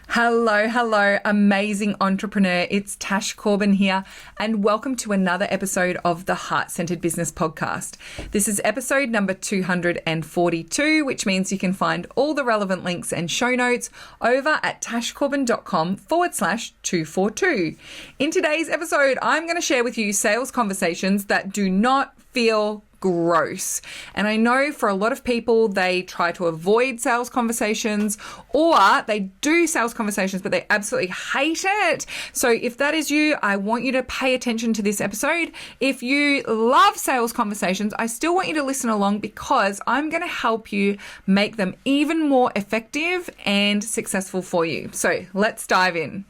Hello, amazing entrepreneur. It's Tash Corbin here, and welcome to another episode of the Heart-Centered Business Podcast. This is episode number 242, which means you can find all the relevant links and show notes over at tashcorbin.com/242. In today's episode, I'm going to share with you sales conversations that do not feel gross. And I know for a lot of people, they try to avoid sales conversations, or they do sales conversations, but they absolutely hate it. So if that is you, I want you to pay attention to this episode. If you love sales conversations, I still want you to listen along because I'm going to help you make them even more effective and successful for you. So let's dive in.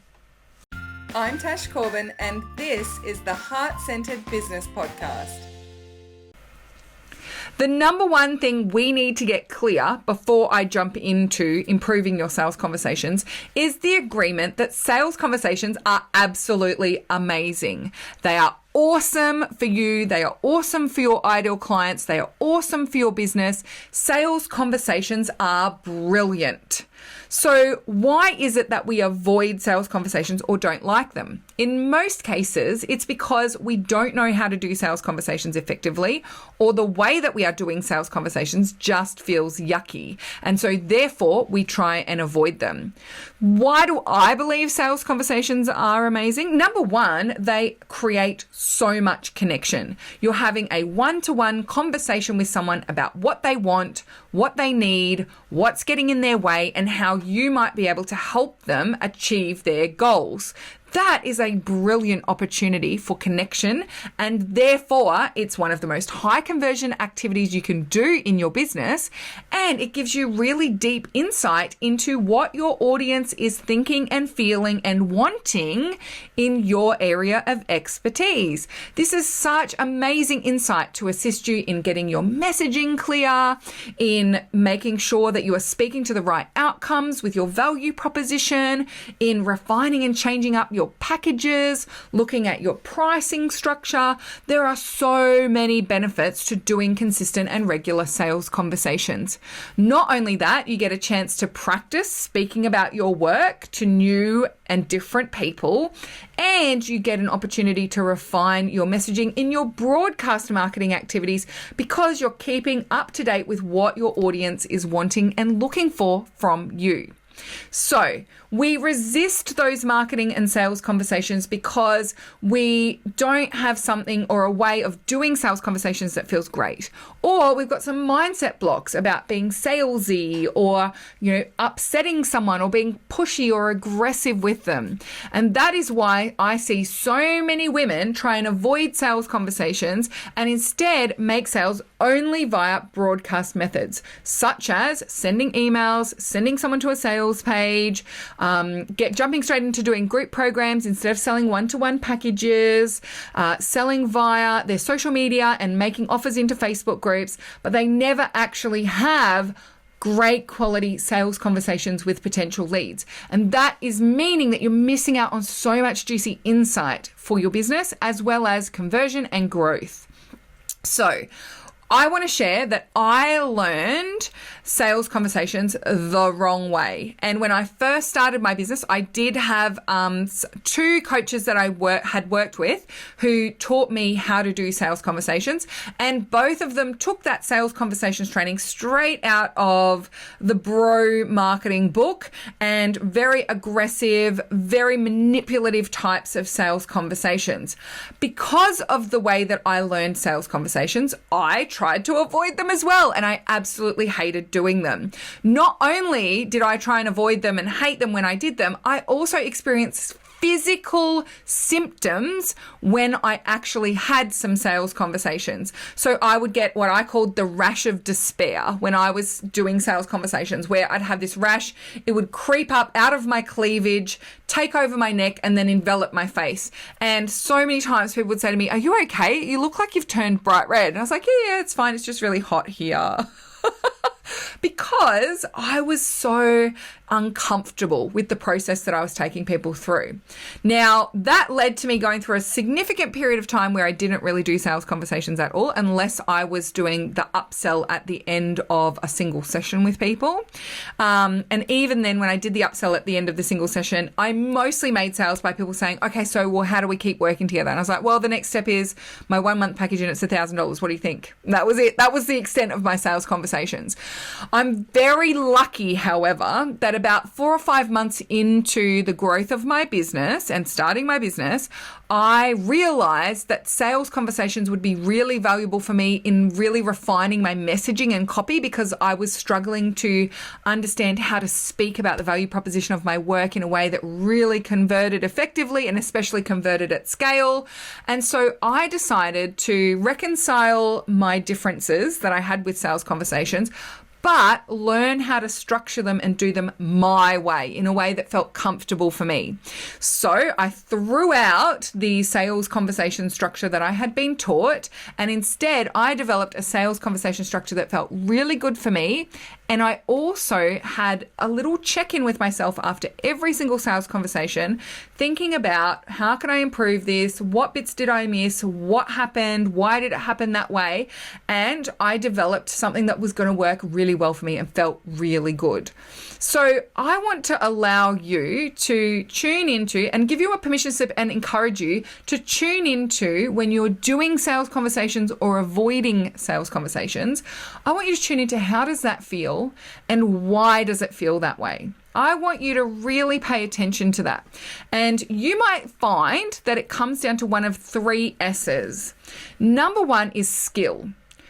I'm Tash Corbin, and this is the Heart-Centered Business Podcast. The number one thing we need to get clear before I jump into improving your sales conversations is the agreement that sales conversations are absolutely amazing. They are awesome for you. They are awesome for your ideal clients. They are awesome for your business. Sales conversations are brilliant. So why is it that we avoid sales conversations or don't like them? In most cases, it's because we don't know how to do sales conversations effectively, or the way that we are doing sales conversations just feels yucky. And so therefore we try and avoid them. Why do I believe sales conversations are amazing? Number one, they create so much connection. You're having a one-to-one conversation with someone about what they want, what they need, what's getting in their way, and how you might be able to help them achieve their goals. That is a brilliant opportunity for connection, and therefore it's one of the most high conversion activities you can do in your business, and it gives you really deep insight into what your audience is thinking and feeling and wanting in your area of expertise. This is such amazing insight to assist you in getting your messaging clear, in making sure that you are speaking to the right outcomes with your value proposition, in refining and changing up your packages, looking at your pricing structure. There are so many benefits to doing consistent and regular sales conversations. Not only that, you get a chance to practice speaking about your work to new and different people, and you get an opportunity to refine your messaging in your broadcast marketing activities because you're keeping up to date with what your audience is wanting and looking for from you. So we resist those marketing and sales conversations because we don't have something or a way of doing sales conversations that feels great. Or we've got some mindset blocks about being salesy or, upsetting someone or being pushy or aggressive with them. And that is why I see so many women try and avoid sales conversations and instead make sales only via broadcast methods, such as sending emails, sending someone to a sales page, jumping straight into doing group programs instead of selling one-to-one packages, selling via their social media and making offers into Facebook groups, but they never actually have great quality sales conversations with potential leads. And that is meaning that you're missing out on so much juicy insight for your business as well as conversion and growth. So I want to share that I learned sales conversations the wrong way. And when I first started my business, I did have two coaches that I had worked with who taught me how to do sales conversations. And both of them took that sales conversations training straight out of the Bro Marketing book, and very aggressive, very manipulative types of sales conversations. Because of the way that I learned sales conversations, I tried to avoid them as well, and I absolutely hated doing them. Not only did I try and avoid them and hate them when I did them, I also experienced physical symptoms when I actually had some sales conversations. So I would get what I called the rash of despair when I was doing sales conversations, where I'd have this rash, it would creep up out of my cleavage, take over my neck, and then envelop my face. And so many times people would say to me, "Are you okay? You look like you've turned bright red." And I was like, yeah, it's fine. It's just really hot here. because I was so uncomfortable with the process that I was taking people through. Now, that led to me going through a significant period of time where I didn't really do sales conversations at all, unless I was doing the upsell at the end of a single session with people. And even then, when I did the upsell at the end of the single session, I mostly made sales by people saying, okay, so well, how do we keep working together? And I was like, well, the next step is my 1 month package and it's $1,000. What do you think? That was it. That was the extent of my sales conversations. I'm very lucky, however, that about 4 or 5 months into the growth of my business and starting my business, I realized that sales conversations would be really valuable for me in really refining my messaging and copy, because I was struggling to understand how to speak about the value proposition of my work in a way that really converted effectively and especially converted at scale. And so I decided to reconcile my differences that I had with sales conversations, but learn how to structure them and do them my way, in a way that felt comfortable for me. So I threw out the sales conversation structure that I had been taught, and instead I developed a sales conversation structure that felt really good for me. And I also had a little check-in with myself after every single sales conversation, thinking about how can I improve this? What bits did I miss? What happened? Why did it happen that way? And I developed something that was going to work really well for me and felt really good. So I want to allow you to tune into and give you a permission slip and encourage you to tune into when you're doing sales conversations or avoiding sales conversations. I want you to tune into how does that feel and why does it feel that way? I want you to really pay attention to that. And you might find that it comes down to one of 3 S's. Number 1 is skill.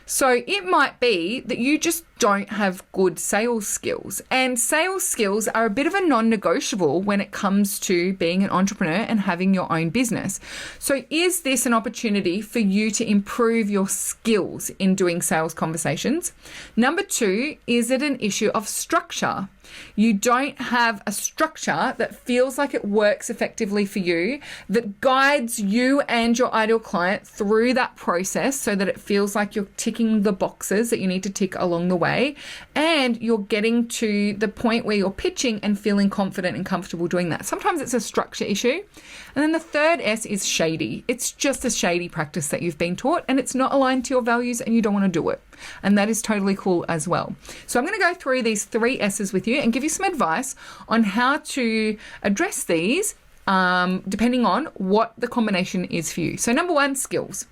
So it might be that you just don't have good sales skills. And sales skills are a bit of a non-negotiable when it comes to being an entrepreneur and having your own business. So is this an opportunity for you to improve your skills in doing sales conversations? Number 2, is it an issue of structure? You don't have a structure that feels like it works effectively for you, that guides you and your ideal client through that process so that it feels like you're ticking the boxes that you need to tick along the way, and you're getting to the point where you're pitching and feeling confident and comfortable doing that. Sometimes it's a structure issue. And then the 3rd S is shady. It's just a shady practice that you've been taught and it's not aligned to your values and you don't want to do it. And that is totally cool as well. So I'm going to go through these 3 S's with you and give you some advice on how to address these depending on what the combination is for you. So number 1, skills.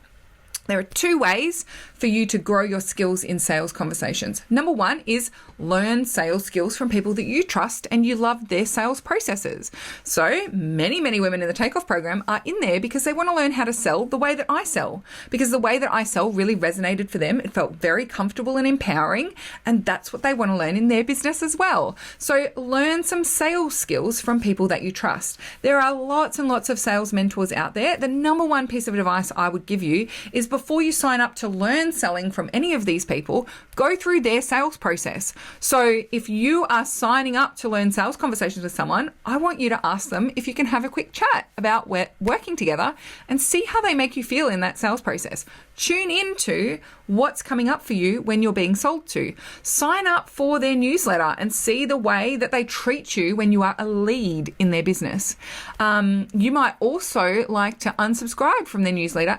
There are 2 ways for you to grow your skills in sales conversations. Number 1 is learn sales skills from people that you trust and you love their sales processes. So many women in the Takeoff program are in there because they want to learn how to sell the way that I sell, because the way that I sell really resonated for them. It felt very comfortable and empowering, and that's what they want to learn in their business as well. So learn some sales skills from people that you trust. There are lots and lots of sales mentors out there. The number 1 piece of advice I would give you is, before you sign up to learn selling from any of these people, go through their sales process. So if you are signing up to learn sales conversations with someone, I want you to ask them if you can have a quick chat about working together and see how they make you feel in that sales process. Tune into what's coming up for you when you're being sold to. Sign up for their newsletter and see the way that they treat you when you are a lead in their business. You might also like to unsubscribe from their newsletter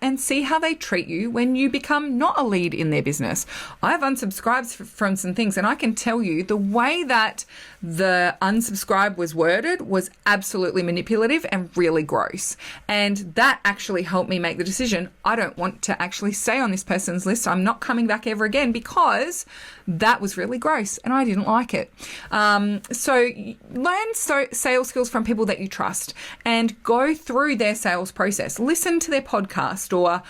and see how they treat you when you become not a lead in their business. I've unsubscribed from some things, and I can tell you the way that the unsubscribe was worded was absolutely manipulative and really gross. And that actually helped me make the decision, I don't want to actually stay on this person's list. I'm not coming back ever again, because that was really gross and I didn't like it. So learn sales skills from people that you trust and go through their sales process. Listen to their podcast, or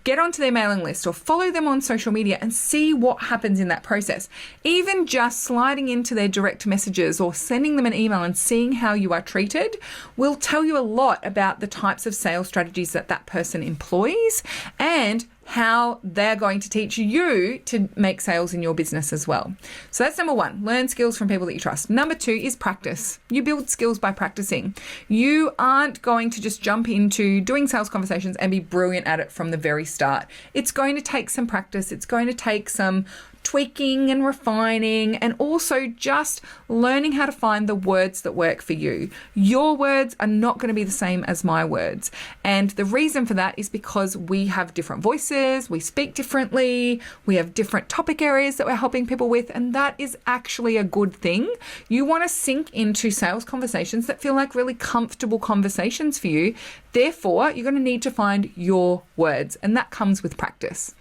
get onto their mailing list, or follow them on social media and see what happens in that process. Even just sliding into their direct messages or sending them an email and seeing how you are treated will tell you a lot about the types of sales strategies that that person employs and how they're going to teach you to make sales in your business as well. So that's number 1, learn skills from people that you trust. Number 2 is practice. You build skills by practicing. You aren't going to just jump into doing sales conversations and be brilliant at it from the very start. It's going to take some practice. It's going to take some tweaking and refining, and also just learning how to find the words that work for you. Your words are not going to be the same as my words. And the reason for that is because we have different voices, we speak differently, we have different topic areas that we're helping people with, and that is actually a good thing. You want to sink into sales conversations that feel like really comfortable conversations for you. Therefore, you're going to need to find your words, and that comes with practice.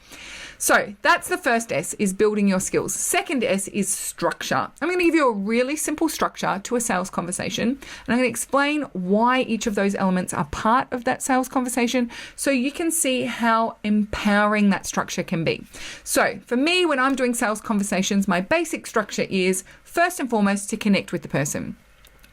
So that's the first S, is building your skills. Second S is structure. I'm going to give you a really simple structure to a sales conversation, and I'm going to explain why each of those elements are part of that sales conversation so you can see how empowering that structure can be. So for me, when I'm doing sales conversations, my basic structure is first and foremost to connect with the person.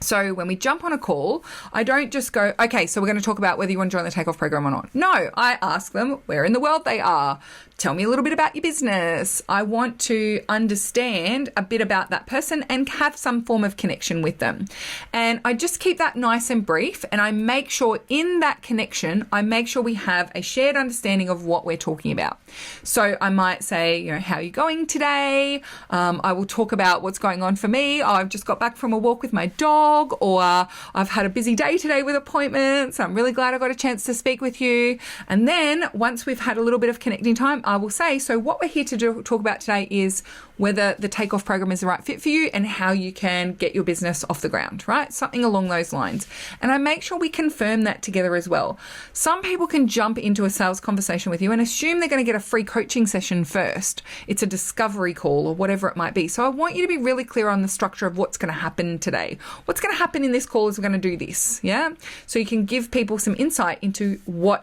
So when we jump on a call, I don't just go, okay, so we're going to talk about whether you want to join the takeoff program or not. No, I ask them where in the world they are. Tell me a little bit about your business. I want to understand a bit about that person and have some form of connection with them. And I just keep that nice and brief, and I make sure in that connection, I make sure we have a shared understanding of what we're talking about. So I might say, how are you going today? I will talk about what's going on for me. I've just got back from a walk with my dog, or I've had a busy day today with appointments. I'm really glad I got a chance to speak with you. And then once we've had a little bit of connecting time, I will say, so what we're here to talk about today is whether the takeoff program is the right fit for you and how you can get your business off the ground, right? Something along those lines. And I make sure we confirm that together as well. Some people can jump into a sales conversation with you and assume they're going to get a free coaching session first. It's a discovery call or whatever it might be. So I want you to be really clear on the structure of what's going to happen today. What's going to happen in this call is we're going to do this, yeah? So you can give people some insight into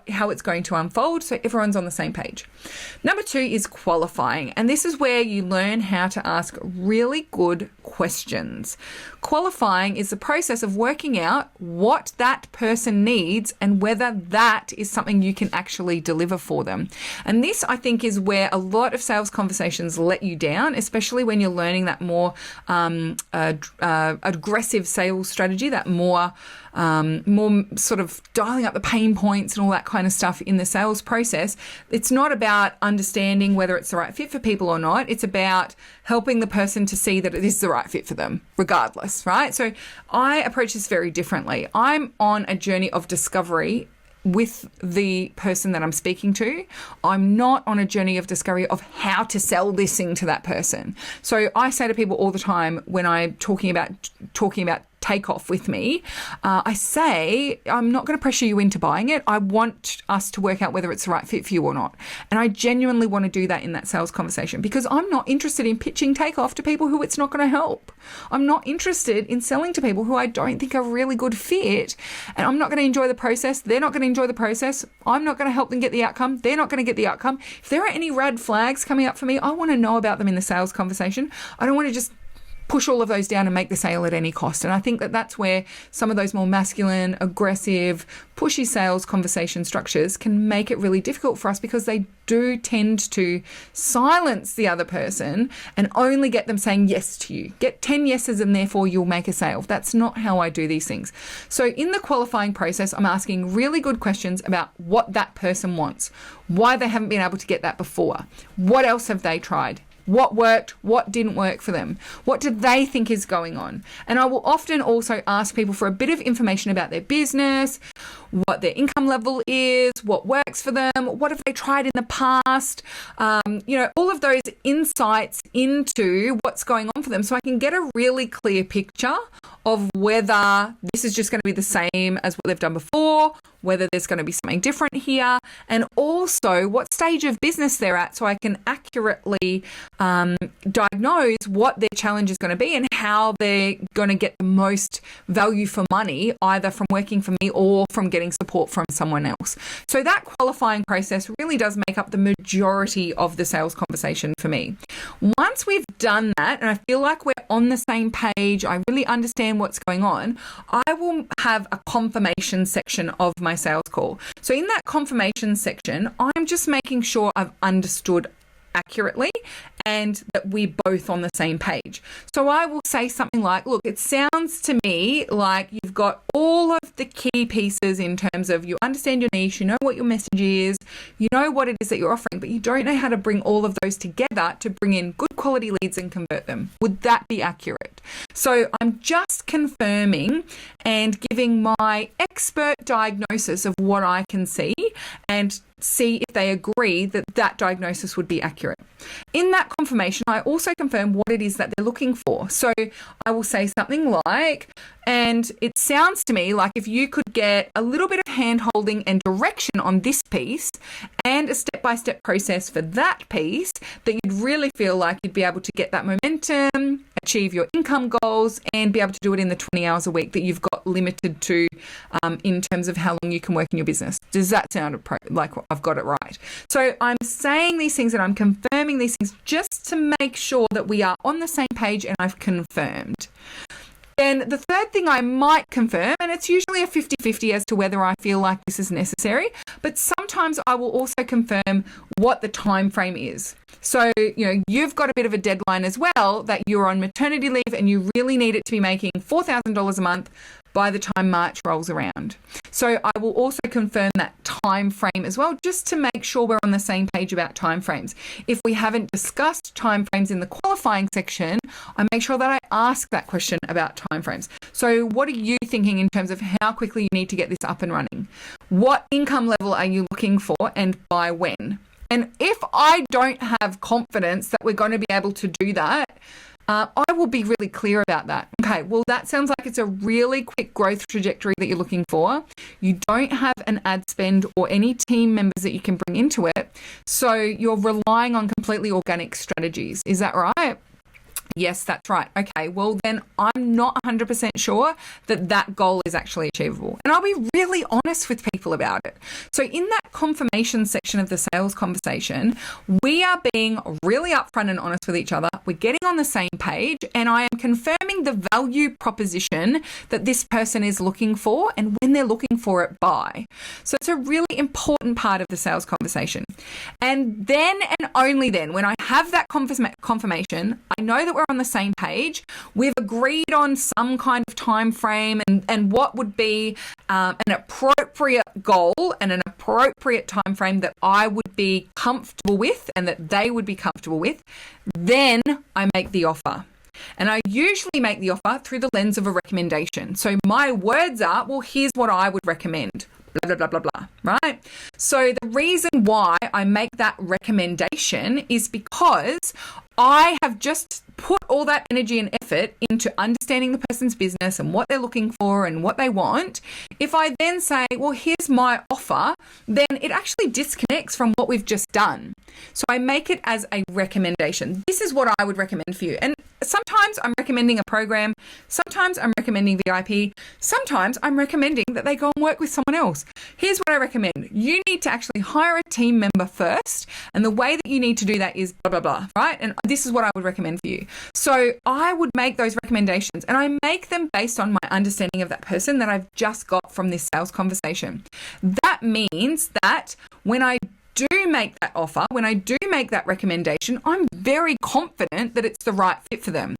how it's going to unfold so everyone's on the same page. Number 2 is qualifying. And this is where you learn how to ask really good questions. Qualifying is the process of working out what that person needs and whether that is something you can actually deliver for them. And this, I think, is where a lot of sales conversations let you down, especially when you're learning that more aggressive sales strategy, that more sort of dialing up the pain points and all that kind of stuff in the sales process. It's not about understanding whether it's the right fit for people or not. It's about helping the person to see that it is the right fit for them, regardless, right? So I approach this very differently. I'm on a journey of discovery with the person that I'm speaking to. I'm not on a journey of discovery of how to sell this thing to that person. So I say to people all the time when I'm talking about takeoff with me, I say, I'm not going to pressure you into buying it. I want us to work out whether it's the right fit for you or not. And I genuinely want to do that in that sales conversation because I'm not interested in pitching takeoff to people who it's not going to help. I'm not interested in selling to people who I don't think are a really good fit, and I'm not going to enjoy the process. They're not going to enjoy the process. I'm not going to help them get the outcome. They're not going to get the outcome. If there are any red flags coming up for me, I want to know about them in the sales conversation. I don't want to just push all of those down and make the sale at any cost. And I think that that's where some of those more masculine, aggressive, pushy sales conversation structures can make it really difficult for us because they do tend to silence the other person and only get them saying yes to you. Get 10 yeses and therefore you'll make a sale. That's not how I do these things. So in the qualifying process, I'm asking really good questions about what that person wants, why they haven't been able to get that before, what else have they tried, what worked, what didn't work for them, what do they think is going on. And I will often also ask people for a bit of information about their business, what their income level is, what works for them, what have they tried in the past, all of those insights into what's going on for them so I can get a really clear picture of whether this is just going to be the same as what they've done before, whether there's going to be something different here, and also what stage of business they're at so I can accurately diagnose what their challenge is going to be and how they're going to get the most value for money, either from working for me or from getting support from someone else. So that qualifying process really does make up the majority of the sales conversation for me. Once we've done that, and I feel like we're on the same page, I really understand what's going on, I will have a confirmation section of my sales call. So in that confirmation section, I'm just making sure I've understood accurately and that we're both on the same page. So I will say something like, look, it sounds to me like you've got all of the key pieces in terms of you understand your niche, you know what your message is, you know what it is that you're offering, but you don't know how to bring all of those together to bring in good quality leads and convert them. Would that be accurate? So I'm just confirming and giving my expert diagnosis of what I can see and see if they agree that that diagnosis would be accurate. In that confirmation, I also confirm what it is that they're looking for. So I will say something like, and it sounds to me like if you could get a little bit of hand-holding and direction on this piece and a step-by-step process for that piece, that you'd really feel like you'd be able to get that momentum, achieve your income goals, and be able to do it in the 20 hours a week that you've got limited to in terms of how long you can work in your business. Does that sound like I've got it right? So I'm saying these things and I'm confirming these things just to make sure that we are on the same page and I've confirmed. Then the third thing I might confirm, and it's usually a 50-50 as to whether I feel like this is necessary, but sometimes I will also confirm what the time frame is. So, you've got a bit of a deadline as well that you're on maternity leave and you really need it to be making $4,000 a month by the time March rolls around. So I will also confirm that time frame as well, just to make sure we're on the same page about time frames. If we haven't discussed time frames in the qualifying section, I make sure that I ask that question about time frames. So what are you thinking in terms of how quickly you need to get this up and running? What income level are you looking for and by when? And if I don't have confidence that we're going to be able to do that, I will be really clear about that. Okay, well, that sounds like it's a really quick growth trajectory that you're looking for. You don't have an ad spend or any team members that you can bring into it. So you're relying on completely organic strategies. Is that right? Yes, that's right. Okay, well then I'm not 100% sure that that goal is actually achievable. And I'll be really honest with people about it. So in that confirmation section of the sales conversation, we are being really upfront and honest with each other. We're getting on the same page and I am confirming the value proposition that this person is looking for and when they're looking for it by. So it's a really important part of the sales conversation. And then and only then, when I have that confirmation, I know that we're on the same page. We've agreed on some kind of time frame and what would be an appropriate goal and an appropriate time frame that I would be comfortable with and that they would be comfortable with. Then I make the offer. And I usually make the offer through the lens of a recommendation. So my words are, well, here's what I would recommend. Blah, blah, blah, blah, blah, right? So the reason why I make that recommendation is because I have just put all that energy and effort into understanding the person's business and what they're looking for and what they want. If I then say, well, here's my offer, then it actually disconnects from what we've just done. So I make it as a recommendation. This is what I would recommend for you. And sometimes I'm recommending a program. Sometimes I'm recommending VIP. Sometimes I'm recommending that they go and work with someone else. Here's what I recommend. You need to actually hire a team member first. And the way that you need to do that is blah, blah, blah, right? And this is what I would recommend for you. So I would make those recommendations and I make them based on my understanding of that person that I've just got from this sales conversation. That means that when I do make that offer, when I do make that recommendation, I'm very confident that it's the right fit for them.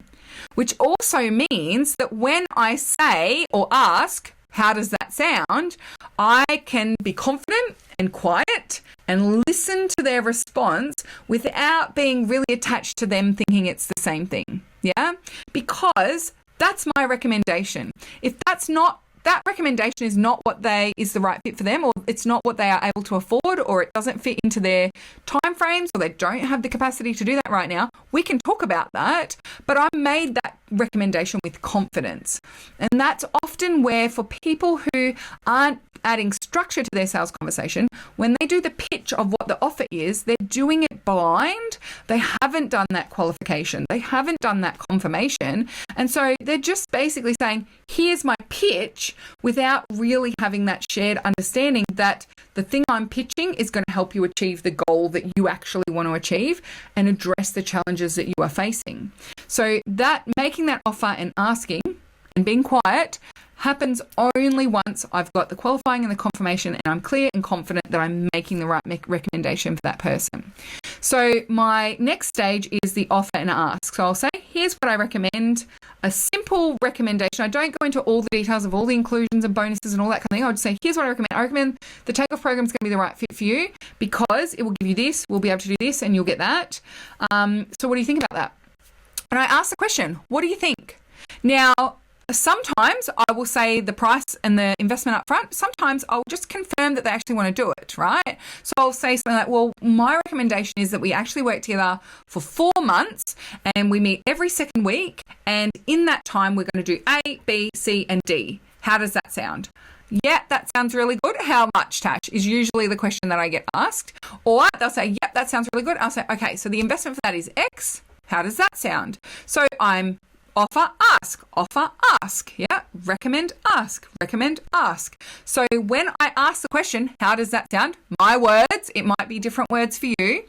Which also means that when I say or ask, how does that sound? I can be confident and quiet and listen to their response without being really attached to them thinking it's the same thing. Yeah? Because that's my recommendation. If that recommendation is not what is the right fit for them, or it's not what they are able to afford, or it doesn't fit into their timeframes, or they don't have the capacity to do that right now, we can talk about that. But I made that recommendation with confidence. And that's often where, for people who aren't adding structure to their sales conversation, when they do the pitch of what the offer is, they're doing it blind. They haven't done that qualification. They haven't done that confirmation. And so they're just basically saying, here's my pitch, without really having that shared understanding that the thing I'm pitching is going to help you achieve the goal that you actually want to achieve and address the challenges that you are facing. So that making that offer and asking and being quiet happens only once I've got the qualifying and the confirmation and I'm clear and confident that I'm making the right recommendation for that person. So my next stage is the offer and ask. So I'll say, here's what I recommend, a simple recommendation. I don't go into all the details of all the inclusions and bonuses and all that kind of thing. I'll just say, here's what I recommend. I recommend the takeoff program is going to be the right fit for you because it will give you this, we'll be able to do this, and you'll get that. So what do you think about that? And I ask the question, what do you think? Now, sometimes I will say the price and the investment up front. Sometimes I'll just confirm that they actually want to do it, right? So I'll say something like, well, my recommendation is that we actually work together for 4 months and we meet every second week. And in that time, we're going to do A, B, C, and D. How does that sound? Yeah, that sounds really good. How much, Tash, is usually the question that I get asked. Or they'll say, yep, that sounds really good. I'll say, okay, so the investment for that is X. How does that sound? So I'm offer, ask, yeah, recommend, ask. So when I ask the question, how does that sound? My words, it might be different words for you.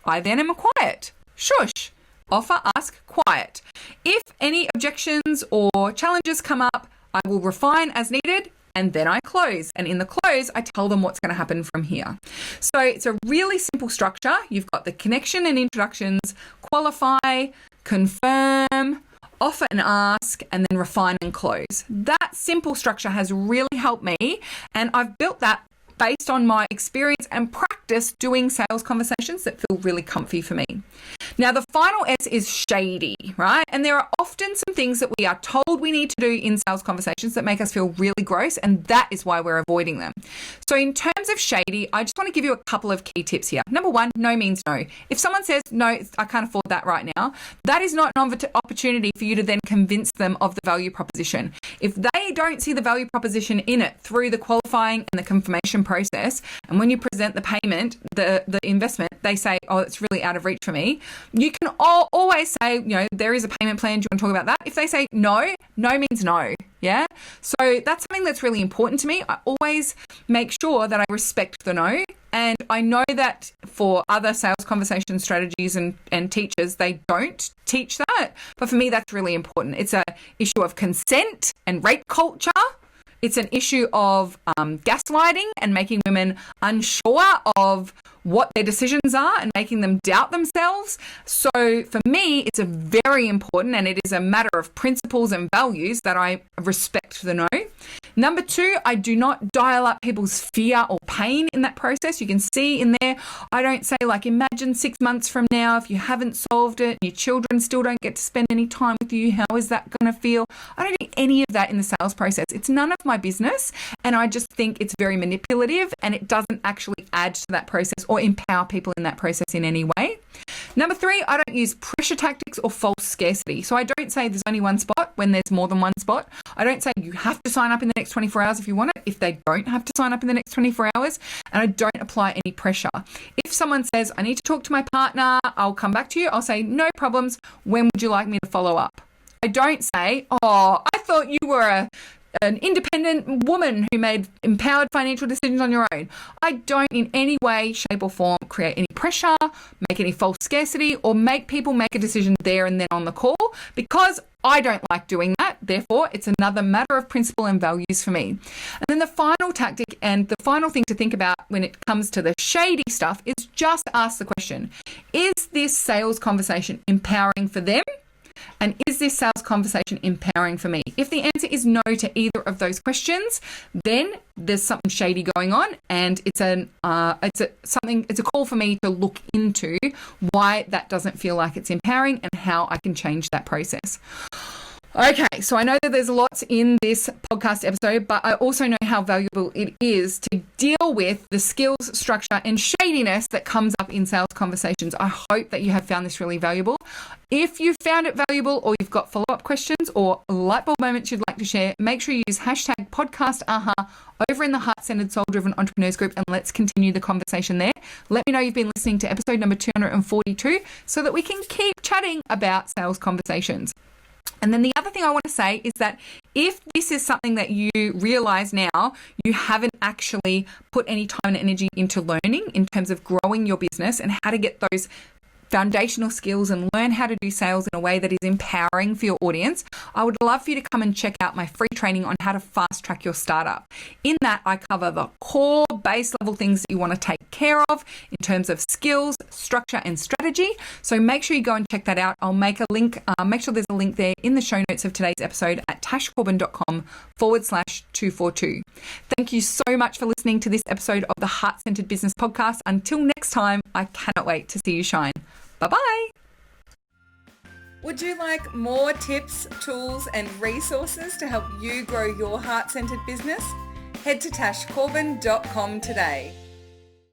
I then am quiet. Shush. Offer, ask, quiet. If any objections or challenges come up, I will refine as needed and then I close. And in the close, I tell them what's going to happen from here. So it's a really simple structure. You've got the connection and introductions, qualify, confirm, offer and ask, and then refine and close. That simple structure has really helped me, and I've built that based on my experience and practice doing sales conversations that feel really comfy for me. Now, the final S is shady, right? And there are often some things that we are told we need to do in sales conversations that make us feel really gross, and that is why we're avoiding them. So in terms of shady, I just want to give you a couple of key tips here. Number one, no means no. If someone says, no, I can't afford that right now, that is not an opportunity for you to then convince them of the value proposition. If they don't see the value proposition in it through the qualifying and the confirmation process, and when you present the payment, the investment, they say, oh, it's really out of reach for me, you can always say, there is a payment plan. Do you want to talk about that? If they say no, no means no. Yeah. So that's something that's really important to me. I always make sure that I respect the no. And I know that for other sales conversation strategies and teachers, they don't teach that. But for me, that's really important. It's an issue of consent and rape culture. It's an issue of gaslighting and making women unsure of what their decisions are and making them doubt themselves. So for me, it's a very important, and it is a matter of principles and values that I respect the no. Number two, I do not dial up people's fear or pain in that process. You can see in there, I don't say imagine 6 months from now, if you haven't solved it, and your children still don't get to spend any time with you, how is that going to feel? I don't do any of that in the sales process. It's none of my business. And I just think it's very manipulative, and it doesn't actually add to that process or empower people in that process in any way. Number three, I don't use pressure tactics or false scarcity. So I don't say there's only one spot when there's more than one spot. I don't say you have to sign up in the next 24 hours if you want it, if they don't have to sign up in the next 24 hours. And I don't apply any pressure. If someone says, I need to talk to my partner, I'll come back to you, I'll say, no problems. When would you like me to follow up? I don't say, oh, I thought you were an independent woman who made empowered financial decisions on your own. I don't in any way, shape or form create any pressure, make any false scarcity, or make people make a decision there and then on the call, because I don't like doing that. Therefore, it's another matter of principle and values for me. And then the final tactic and the final thing to think about when it comes to the shady stuff is just ask the question, is this sales conversation empowering for them? And is this sales conversation empowering for me? If the answer is no to either of those questions, then there's something shady going on, and it's a call for me to look into why that doesn't feel like it's empowering and how I can change that process. Okay, so I know that there's lots in this podcast episode, but I also know how valuable it is to deal with the skills, structure, and shadiness that comes up in sales conversations. I hope that you have found this really valuable. If you found it valuable, or you've got follow-up questions or light bulb moments you'd like to share, make sure you use #podcastaha over in the Heart-Centered Soul-Driven Entrepreneurs group, and let's continue the conversation there. Let me know you've been listening to episode number 242 so that we can keep chatting about sales conversations. And then the other thing I want to say is that if this is something that you realize now you haven't actually put any time and energy into learning in terms of growing your business and how to get those foundational skills and learn how to do sales in a way that is empowering for your audience, I would love for you to come and check out my free training on how to fast track your startup. In that, I cover the core base level things that you want to take care of in terms of skills, structure, and strategy. So make sure you go and check that out. I'll make a link, make sure there's a link there in the show notes of today's episode at tashcorbin.com/242. Thank you so much for listening to this episode of the Heart Centered Business Podcast. Until next time, I cannot wait to see you shine. Bye-bye. Would you like more tips, tools, and resources to help you grow your heart-centered business? Head to tashcorbin.com today.